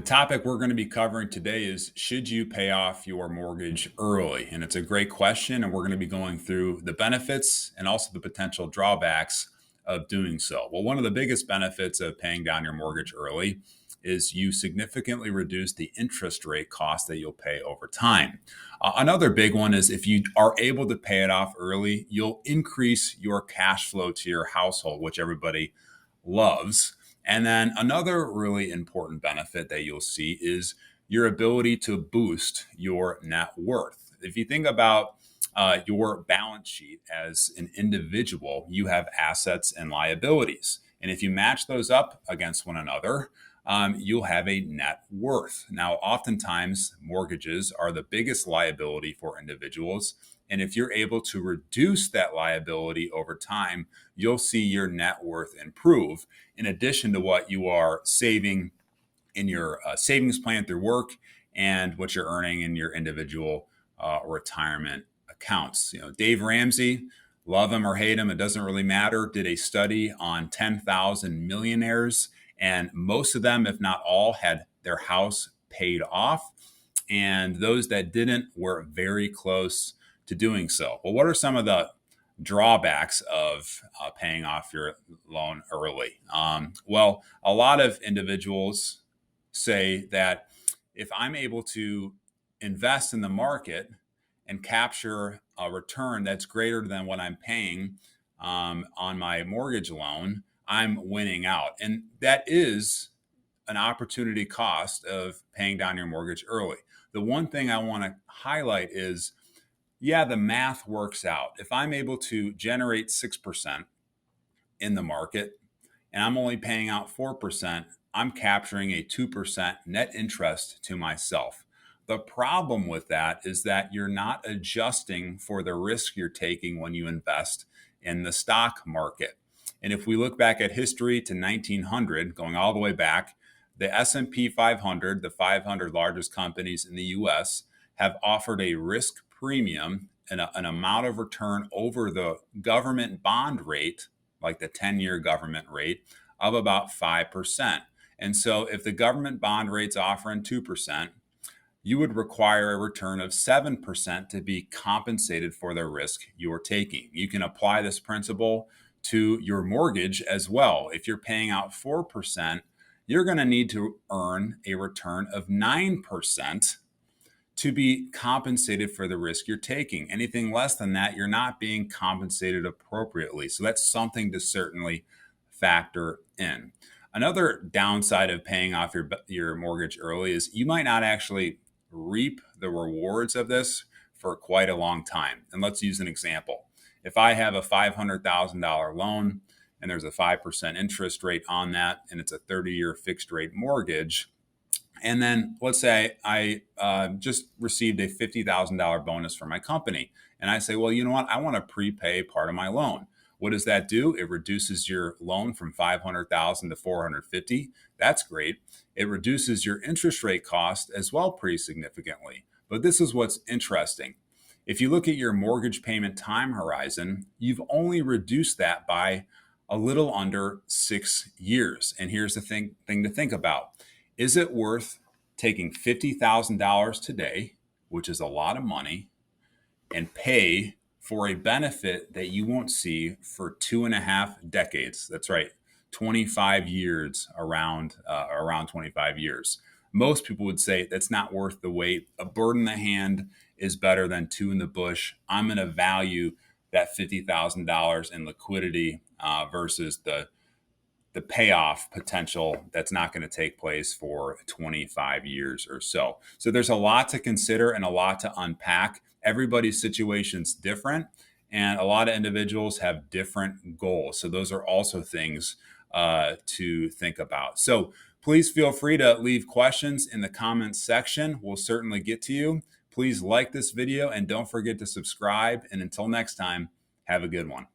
topic we're going to be covering today is, should you pay off your mortgage early? And it's a great question. And we're going to be going through the benefits and also the potential drawbacks of doing so. Well, one of the biggest benefits of paying down your mortgage early is you significantly reduce the interest rate cost that you'll pay over time. Another big one is if you are able to pay it off early, you'll increase your cash flow to your household, which everybody loves. And then another really important benefit that you'll see is your ability to boost your net worth. If you think about your balance sheet as an individual, you have assets and liabilities. And if you match those up against one another, you'll have a net worth. Now, oftentimes, mortgages are the biggest liability for individuals. And if you're able to reduce that liability over time, you'll see your net worth improve, in addition to what you are saving in your savings plan through work and what you're earning in your individual retirement accounts. Dave Ramsey, love him or hate him, it doesn't really matter, did a study on 10,000 millionaires, and most of them, if not all, had their house paid off. And those that didn't were very close to doing so. Well, what are some of the drawbacks of paying off your loan early? Well, a lot of individuals say that if I'm able to invest in the market and capture a return that's greater than what I'm paying on my mortgage loan, I'm winning out. And that is an opportunity cost of paying down your mortgage early. The one thing I want to highlight is, yeah, the math works out. If I'm able to generate 6% in the market and I'm only paying out 4%, I'm capturing a 2% net interest to myself. The problem with that is that you're not adjusting for the risk you're taking when you invest in the stock market. And if we look back at history to 1900, going all the way back, the S&P 500, the 500 largest companies in the US, have offered a risk premium and an amount of return over the government bond rate, like the 10-year government rate, of about 5%. And so if the government bond rate's offering 2%, you would require a return of 7% to be compensated for the risk you're taking. You can apply this principle to your mortgage as well. If you're paying out 4%, you're going to need to earn a return of 9% to be compensated for the risk you're taking. Anything less than that, you're not being compensated appropriately. So that's something to certainly factor in. Another downside of paying off your mortgage early is you might not actually reap the rewards of this for quite a long time. And let's use an example. If I have a $500,000 loan and there's a 5% interest rate on that, and it's a 30-year fixed rate mortgage, and then let's say I just received a $50,000 bonus from my company, and I say, well, you know what? I want to prepay part of my loan. What does that do? It reduces your loan from $500,000 to $450,000. That's great. It reduces your interest rate cost as well pretty significantly. But this is what's interesting. If you look at your mortgage payment time horizon, you've only reduced that by a little under 6 years. And here's the thing to think about. Is it worth taking $50,000 today, which is a lot of money, and pay for a benefit that you won't see for 2.5 decades? That's right, 25 years, around 25 years. Most people would say that's not worth the wait. A bird in the hand is better than two in the bush. I'm going to value that $50,000 in liquidity versus the payoff potential that's not going to take place for 25 years or so. So there's a lot to consider and a lot to unpack. Everybody's situation's different, and a lot of individuals have different goals. So those are also things to think about. So please feel free to leave questions in the comments section. We'll certainly get to you. Please like this video and don't forget to subscribe. And until next time, have a good one.